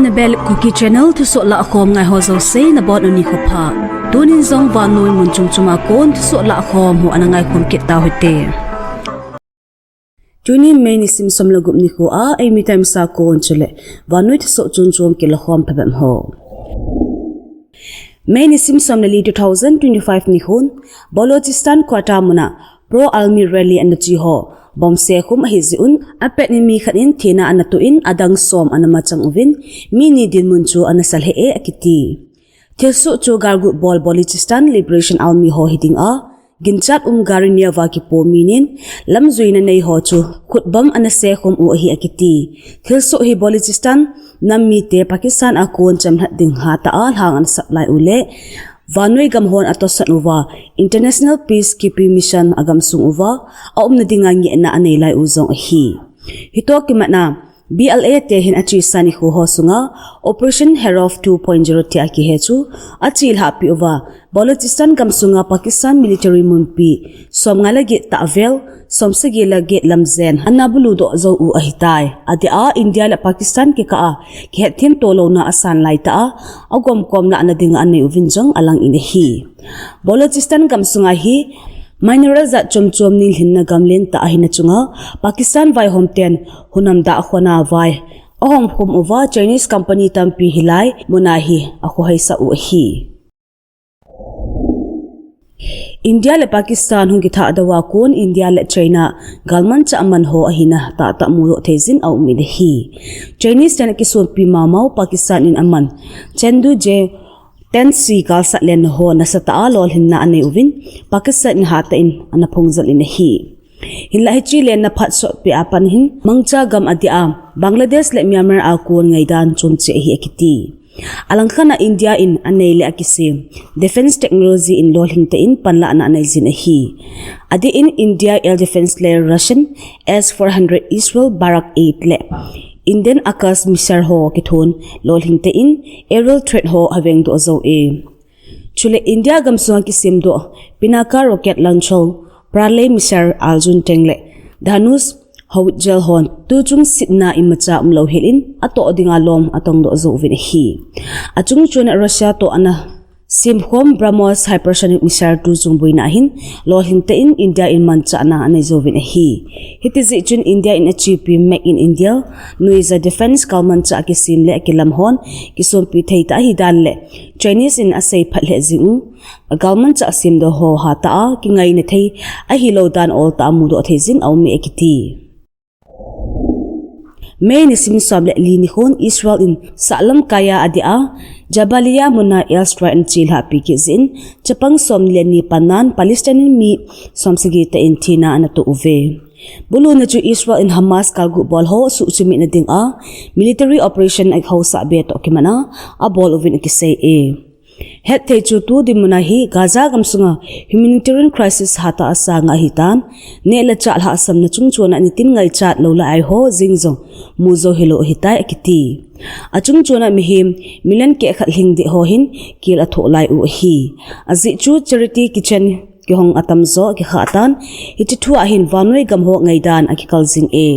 na HB Kuki Channel Thusoh Lakhom ngai ho zo se na bon uni khopha tunin zong van noi mun chomchoma kon Thusoh Lakhom hu anangai khom ke ta hote tuni main sim som lagup ni ko a Eimi Times sa kon chule van noi Thusoh chomchom ke Lakhom phabam ho main sim som na li 2025 ni hun Balochistan kwata muna pro army rally and chi ho bom se khum hi ziun apet ni mi khanin thina anatuin adang som anama changuvin mini din munchu anasal he e akiti thesu chu gargu Balochistan liberation army ho hiding a ginchat garinia wa ki po minin lamzuina nei ho chu khutbam anase khum u hi akiti thesu hi Balochistan nammi te Pakistan akon chamhat ding ha ta a hang an supply ule vanoi gam hon atosan uwa international peacekeeping mission agam sung uwa aum na dinga ngi na anei lai uzong hi hito kimana BLA te hin achi sani khu ho sunga operation herof 2.0 ti aki hechu achil happy uwa Balochistan gam sunga Pakistan military munpi somnga lagi ta'vel somsegi lagi lamzen anabulu do zo u ahitai ade a India la Pakistan ke ka ke thin tolo na asan lai ta agom kom na anadinga anei uvinjong alang in hi Balochistan gam sunga hi mineral za chomchom nil hinna gamlen ta ahina chunga Pakistan vai homten hunam da khona vai ahom khum uwa Chinese company tampi hilai munahi akho haisa u hi India le Pakistan hungi tha dawa kon India le China galman cha aman ho ahina ta mulo thezin au mi hi Chinese tan ki so pi mamau Pakistan in aman chendu je tensi kal sa len ho na sa ta lol hinna ane uvin Pakistan ha ta in ana phongjal in hi hinla hi chi len na phat so pi apan hin mangcha gam adia Bangladesh le Myanmar a kon ngai dan chomche hi akiti alangkhana India in anele akisi defense technology in lolhing te in panla na anai zin hi adi in India air defense le Russian S-400 Israel Barak 8 le Indian Akas misar ho kithon lolhing te in aerial threat ho haveng do zo e chule India gamsuang ki sim do pinaka rocket launcher prale misar aljun tengle dhanus hawjal hon tu chung sitna imacha umlo helin ato dinga lom atong do zo vin hi achung chuna Russia to ana sim khom BrahMos hypersonic missile tu chung boina hin lo hin te in India in mancha na anai zo vin hi hitizi chun India in achieve make in India nuiza defense government cha ki sim le ki lam hon ki som pi thei ta hi dan le Chinese in asai phatle zingu government cha sim do ho ha ta ki ngai ne thei Aheloute dan all ta mu do thezin au mi ekiti main sim sable li ni khon Israel in salam kaya adia Jabalia munna airstrike and chil happy kizin chapang som leni panan Palestinian mi somsigi ta intina anato uve bulu na chu Israel in Hamas kargu bol ho su chumi na ding a military operation ak ho sa be to kimana a bol uvin ki say e hetpeh chu tu di munahi Gaza gamsunga humanitarian crisis hata asa nga hitan ne la cha ha sam na chung chona ni tin ngai chat lo la ai ho jingzo muzo helo hitai akiti achung chona mihim milan ke khat hing di ho hin kil atho lai u hi azi chu charity kitchen ki hong atam zo ki khatan hiti thua hin vanoi gam ho ngai dan akikal jing e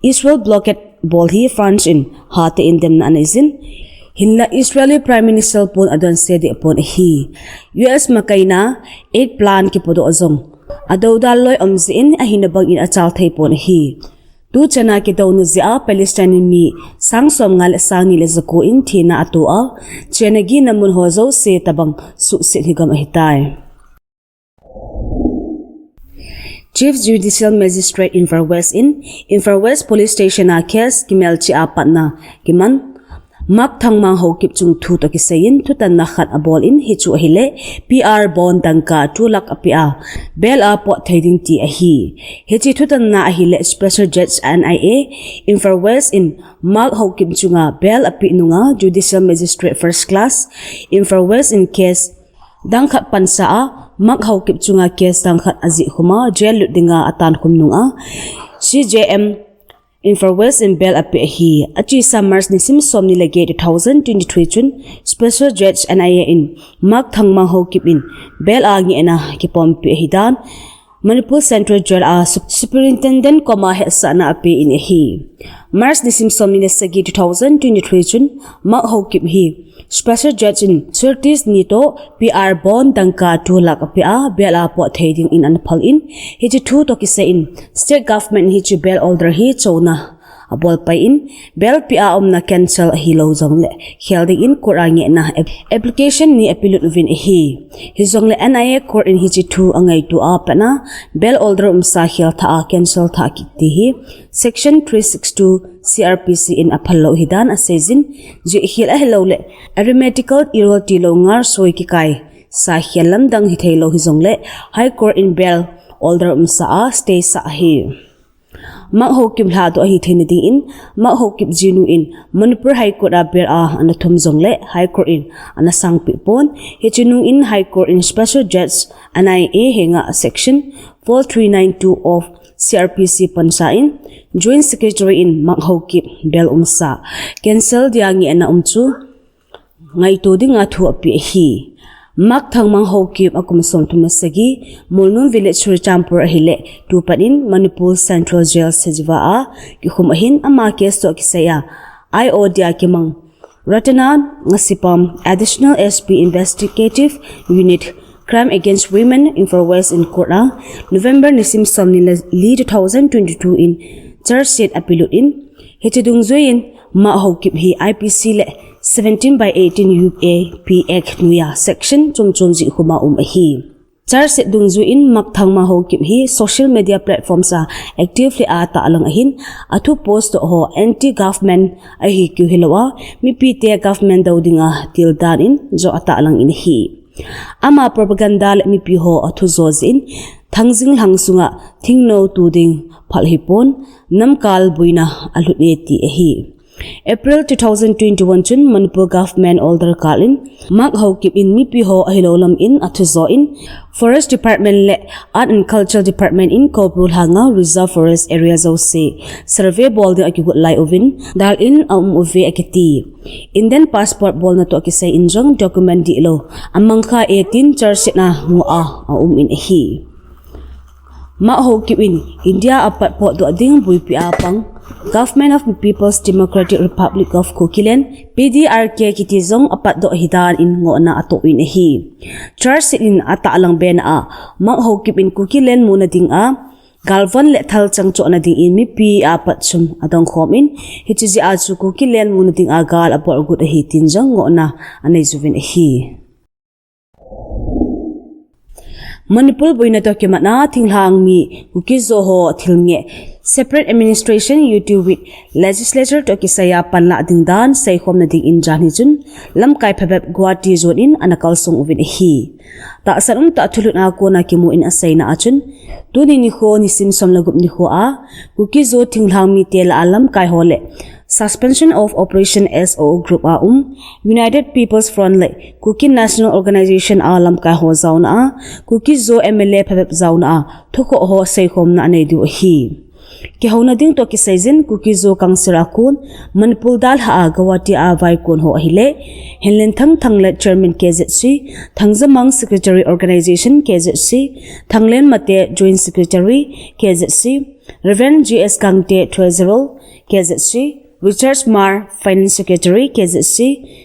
Israel blockade bol hi France in hate in dem na anizin hinla Israeli Prime Minister pon adon sedi upon hi US makaina 8 plan ki podo azong adodal loi omzin a hinabang in achal thai pon hi tu chana ki dawn zia Palestinian mi sangsom ngal sangi le zako in thina atua chenagi namun hozo se tabang su se higam hitai Chief Judicial Magistrate in Far West Police Station a case kimelchi apatna kiman mak thangmang ho kip chung thu to ki sayin thutan na khat abol in hi chu hile PR bond dangka 2 lakh apia bel a po thading ti a hi hechi thutan na hile special judge NIA in Far West in mak ho kip chunga bel api nunga judicial magistrate first class in Far West in case dangkhat pansa a mak ho kip chunga case dangkhat aji khuma jail dinga atan khum nunga CJM in Far West in bel api hi achi summers ni sim som ni lage 2023 chun special judge NIA in mak thangma ho kip in bel a ngi na ki pom pi hi dan Manipur Central Jail Superintendent he sana api in hi. Mars nisim somni sagi 2023 chun maghih kip hi. Special Judge in Surtis Nito PR Bond Dangka 2 lakh apia bela po thading in Anpal in hiji 2 to kisa in state government hiji bel older hi chona abol pa in bel pia na cancel hilo zongle helding in korangi na application ni Aheloute vin hi hizongle NIA court in hiji 2 angai tu apana bel older sa hel tha cancel tha kiti hi section 362 CRPC in Aphalo hidan asezin ji hil Aheloute arithmetical error tilo ngar soi ki kai sa helam dang hi thelo hizongle high court in bel older sa stay sa hi maghih kip hla do hi thenading in maghih kip jinu in Manipur High Court aber anathum zongle High Court in anasang pipon hechinu in High Court in Special Judge NIA henga section 4392 of CRPC pansain Joint Secretary in maghih kip bel sa cancel diangi ana chu ngai to ding athu api hi mak thang maghih kip akum som thum sagi mulnun village champur ahile tu panin Manipur Central Jail sejwa ki khumahin ama case to kisaya IO dia kimang Ratanan ngasipam additional SP investigative unit crime against women in for west in Kora November nisim somni li 2022 in charge sheet Aheloute in hetedung zoin maghih kip hi IPC le 17/18 UAPX nuya section chomchom ji huma hi char se dungzu in makthang maghih kip hi social media platforms actively ta alang ahin athu post ho anti government ahi ki hilowa mi pte government daudinga til dan in jo ata alang in hi ama propaganda le mi pi ho athu zos in thangjing hangsunga thingno tuding phalhipon namkal buina alhune ti hi April 2021 chun Manipur government older kalin maghih kip in mipi ho ahilolam in athuzo in Forest Department le Art and Culture Department in Kobrul hanga reserve forest areas of se survey bol de akigut lai ovin dal in uve akiti Indian passport bol na to akisay injong document di lo amangka 18 charge na ngua in hi maghih kip in India apat po do ding buipi apang Government of the People's Democratic Republic of Kuki Land PDRK kitizong apat do hidan in ngo na ato in hi charge in ata alang ben maghih kip in Kuki Land muna ding galvan le thal changcho na ding in mi pi apat sum adong khom in hichi chu Kuki Land muna ding gal apor gut hi tinjong ngo na anei juvin hi Manipur boina document na thinglang mi Kuki zo ho thilnge separate administration YouTube with legislature to kisaya Phalna dingdan say khom na ding in jani chun Lamkai phebep Guwahati zone in anakal song uvin hi ta sarum ta thulut na ko na kimu in asai na achun tuni ni kho ni sim som lagup ni kho Kuki zo thinglang mi tel alam kai hole suspension of operation SO group United People's Front le Kuki National Organization alam kai ho zauna Kuki zo MLA phebep zauna thoko ho say khom na nei du hi kihouna ding to kisaizin Kuki zo kangsira kun Manipur dal Guwahati vai kun ho ahile henlen thanglet chairman KZC thangzamang secretary organization KZC thanglen mate joint secretary KZC Reverend GS Kangte treasurer KZC Richard Mar finance secretary KZC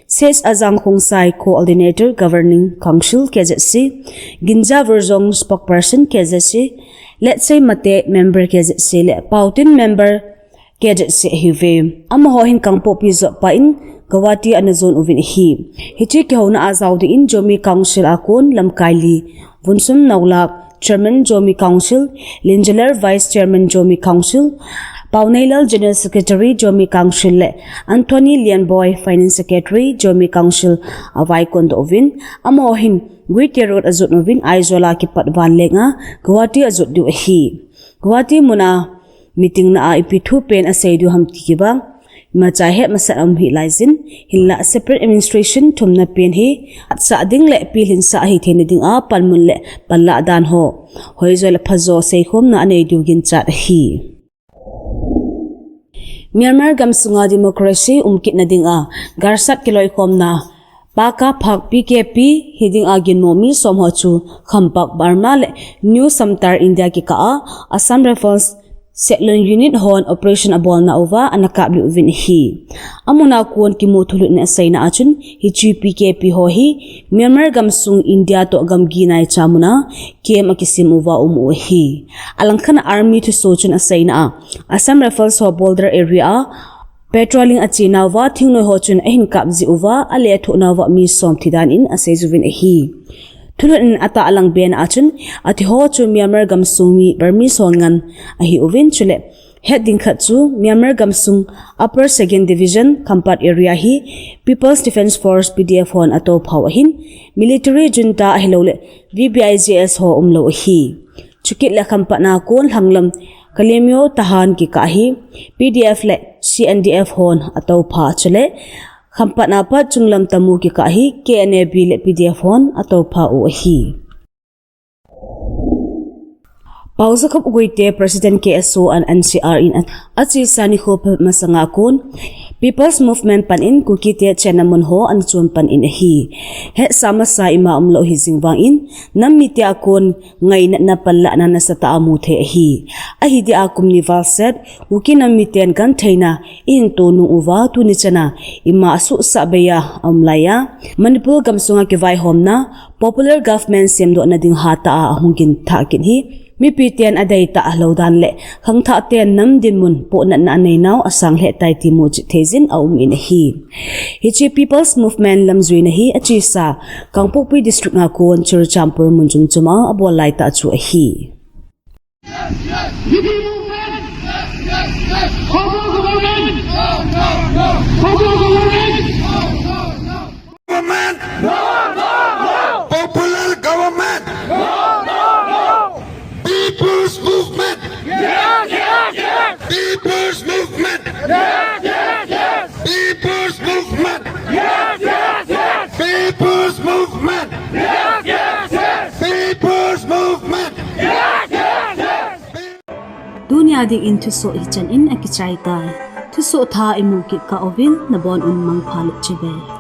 Ses Azang Khongsai coordinator governing council KZC Ginja Verzong spokesperson KZC let's say mate member KZC le pautin member KZC hive amahohin kangpo pizo pa in Guwahati anazon uvin hi hichi kihouna azawdi in jomi council akon Lamkai li vunsum naulak chairman jomi council Lingeler vice chairman jomi council Paunailal General Secretary Jomi Council le Anthony Lianboy Finance Secretary Jomi Council avai kondo ovin amohin Guwahati road azut novin aizola ki patwan lenga Guwahati azut du hi Guwahati muna meeting na ipithu pen asaidu hamti kiba machahe masam hi laizin hilla separate administration thumna pen hi sa ding le pilhin sa hi thene ding palmun le palla dan ho hoizol phazo sei khom na anei du gin chat hi Myanmar gamsunga democracy umkit na ding garsat kiloi khom na Paka phak PKP hiding agin momi somho chu khampak Burma le New Samtar India ki ka Assam Rifles Settler Unit hon operation abol na over anakab uvin hi amuna kuon ki mothulu na saina achun hi PKP ho hi Myanmar gamsung India to gamgi nai chamuna kem akisim uwa hi alangkhan army to sochun asaina Assam Rifles ho border area patrolling achina wa thingno ho chun ahin kapji uwa ale thona wa mi som thidan in asejuvin hi thulun ata alang ben achun ati ho chu Myanmar gamsung mi Burmese hongan ahi uvin chule heading khat chu Myanmar gamsung upper second division kampat area hi People's Defence Force PDF hon ato phawahin military junta Aheloute VBIGS ho umlo hi chukit la kampat na kon hanglam kalemyo tahan ki kahi PDF le CNDF hon atau pha chale khampat na pa chunglam tamu ki kahi KNAB le PDF hon atau pha o hi pauza khop goite President KSO and NCR in achi sani khop masanga kon People's Movement pan in Kuki Channel ho an chon pan in hi he samasa ima umlo hi jingwang in nam mite akon ngai na palla na nasata amu the hi ahi di akum ni valset uki nam miten kan thaina in tonu uwa tuni chana ima asu sabeya amlaya Manipur gamsunga ke vai homna popular government semdo na ding hata ahungin thakin hi mi pitian adai ta hlaudan le khangtha ten nam din mun po na nei naw asang he tai ti mu chi thezin aum in hi hichi People's Movement lamzui na hi achi sa Kangpokpi district nga kon chur champur munjum chuma abol lai ta chu hi Popular government. People's movement. Yes, yes, yes. People's movement. Yes, yes, yes. People's movement. Yes, yes, yes. People's movement. Yes, yes, yes. People's movement. Yes, yes, yes. dunia ding in Thusoh HB in akichai tai Thusoh tha imu ki ka ovin na bon un mang phalu chebe